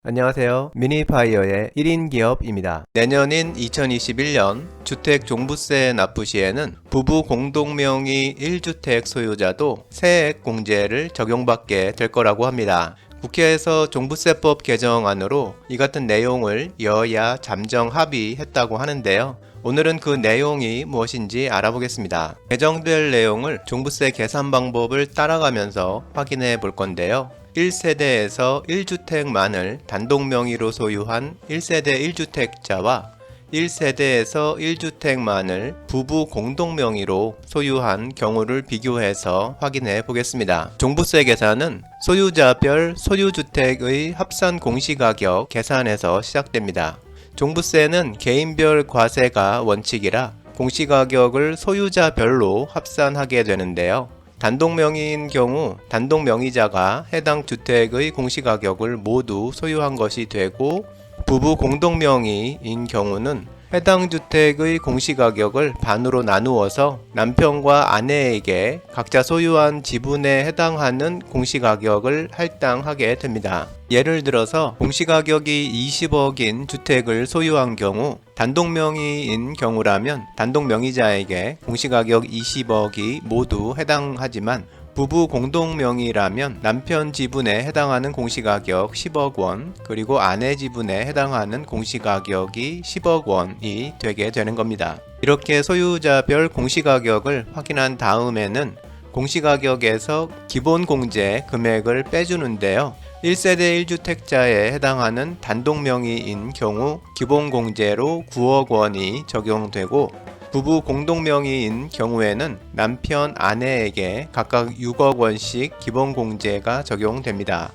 안녕하세요. 미니파이어의 1인 기업입니다. 내년인 2021년 주택 종부세 납부 시에는 부부 공동명의 1주택 소유자도 세액 공제를 적용받게 될 거라고 합니다. 국회에서 종부세법 개정안으로 이 같은 내용을 여야 잠정 합의했다고 하는데요. 오늘은 그 내용이 무엇인지 알아보겠습니다. 개정될 내용을 종부세 계산 방법을 따라가면서 확인해 볼 건데요. 1세대에서 1주택만을 단독 명의로 소유한 1세대 1주택자와 1세대에서 1주택만을 부부 공동 명의로 소유한 경우를 비교해서 확인해 보겠습니다. 종부세 계산은 소유자별 소유주택의 합산 공시가격 계산에서 시작됩니다. 종부세는 개인별 과세가 원칙이라 공시가격을 소유자별로 합산하게 되는데요. 단독 명의인 경우 단독 명의자가 해당 주택의 공시가격을 모두 소유한 것이 되고, 부부 공동 명의인 경우는 해당 주택의 공시가격을 반으로 나누어서 남편과 아내에게 각자 소유한 지분에 해당하는 공시가격을 할당하게 됩니다. 예를 들어서 공시가격이 20억인 주택을 소유한 경우 단독 명의인 경우라면 단독 명의자에게 공시가격 20억이 모두 해당하지만, 부부 공동 명의라면 남편 지분에 해당하는 공시가격 10억 원, 그리고 아내 지분에 해당하는 공시가격이 10억 원이 되게 되는 겁니다. 이렇게 소유자별 공시가격을 확인한 다음에는 공시가격에서 기본공제 금액을 빼주는데요. 1세대 1주택자에 해당하는 단독 명의인 경우 기본공제로 9억 원이 적용되고, 부부 공동명의인 경우에는 남편, 아내에게 각각 6억 원씩 기본공제가 적용됩니다.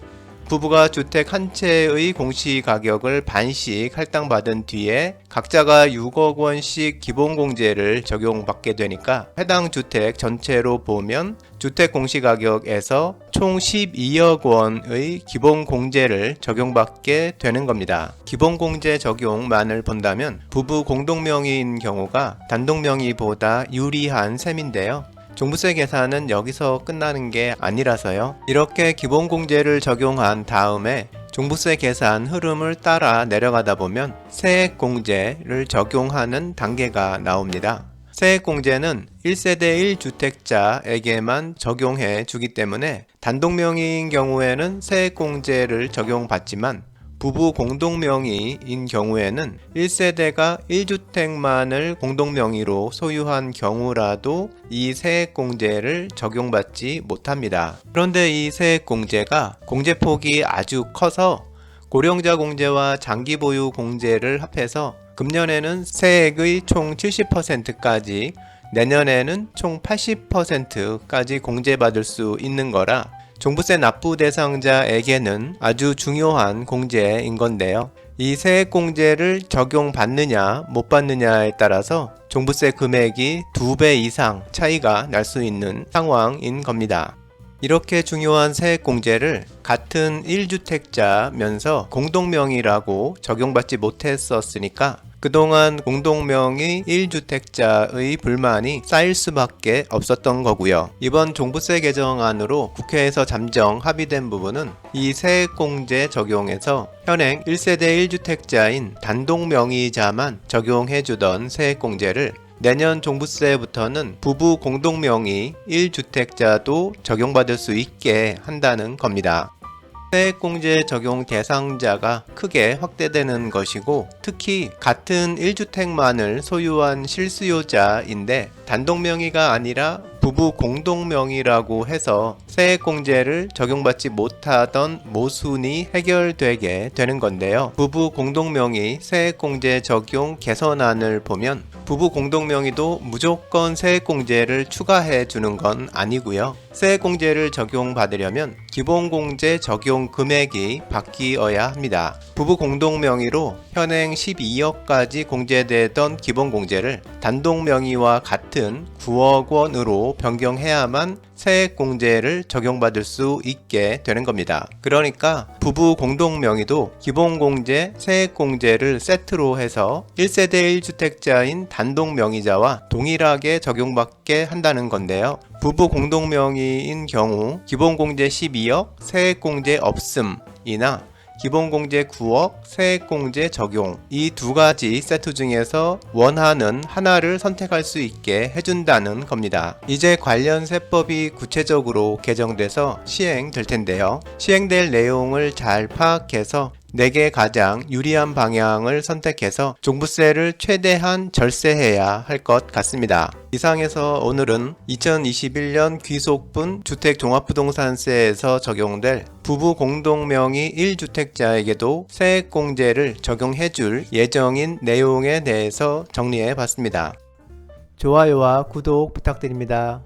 부부가 주택 한 채의 공시가격을 반씩 할당받은 뒤에 각자가 6억 원씩 기본공제를 적용받게 되니까 해당 주택 전체로 보면 주택 공시가격에서 총 12억 원의 기본공제를 적용받게 되는 겁니다. 기본공제 적용만을 본다면 부부 공동명의인 경우가 단독명의보다 유리한 셈인데요. 종부세 계산은 여기서 끝나는 게 아니라서요. 이렇게 기본공제를 적용한 다음에 종부세 계산 흐름을 따라 내려가다 보면 세액공제를 적용하는 단계가 나옵니다. 세액공제는 1세대 1주택자에게만 적용해 주기 때문에 단독 명의인 경우에는 세액공제를 적용받지만, 부부 공동명의인 경우에는 1세대가 1주택만을 공동명의로 소유한 경우라도 이 세액공제를 적용받지 못합니다. 그런데 이 세액공제가 공제폭이 아주 커서 고령자 공제와 장기보유 공제를 합해서 금년에는 세액의 총 70%까지, 내년에는 총 80%까지 공제받을 수 있는 거라 종부세 납부 대상자에게는 아주 중요한 공제인 건데요. 이 세액공제를 적용받느냐 못 받느냐에 따라서 종부세 금액이 2배 이상 차이가 날 수 있는 상황인 겁니다. 이렇게 중요한 세액공제를 같은 1주택자면서 공동명의라고 적용받지 못했었으니까 그동안 공동명의 1주택자의 불만이 쌓일 수밖에 없었던 거고요. 이번 종부세 개정안으로 국회에서 잠정 합의된 부분은 이 세액공제 적용에서 현행 1세대 1주택자인 단독명의자만 적용해주던 세액공제를 내년 종부세부터는 부부 공동명의 1주택자도 적용받을 수 있게 한다는 겁니다. 세액공제 적용 대상자가 크게 확대되는 것이고, 특히 같은 1주택만을 소유한 실수요자인데 단독명의가 아니라 부부 공동명의라고 해서 세액공제를 적용받지 못하던 모순이 해결되게 되는 건데요. 부부 공동명의 세액공제 적용 개선안을 보면 부부 공동명의도 무조건 세액공제를 추가해 주는 건 아니고요. 세액공제를 적용받으려면 기본공제 적용 금액이 바뀌어야 합니다. 부부 공동명의로 현행 12억까지 공제되던 기본공제를 단독명의와 같은 9억 원으로 변경해야만 세액공제를 적용받을 수 있게 되는 겁니다. 그러니까 부부 공동명의도 기본공제, 세액공제를 세트로 해서 1세대 1주택자인 단독명의자와 동일하게 적용받게 한다는 건데요. 부부 공동명의인 경우 기본공제 12억, 세액공제 없음이나 기본공제 9억, 세액공제 적용, 이 두 가지 세트 중에서 원하는 하나를 선택할 수 있게 해준다는 겁니다. 이제 관련 세법이 구체적으로 개정돼서 시행될 텐데요. 시행될 내용을 잘 파악해서 내게 가장 유리한 방향을 선택해서 종부세를 최대한 절세해야 할 것 같습니다. 이상해서 오늘은 2021년 귀속분 주택종합부동산세에서 적용될 부부 공동명의 1주택자에게도 세액공제를 적용해줄 예정인 내용에 대해서 정리해 봤습니다. 좋아요와 구독 부탁드립니다.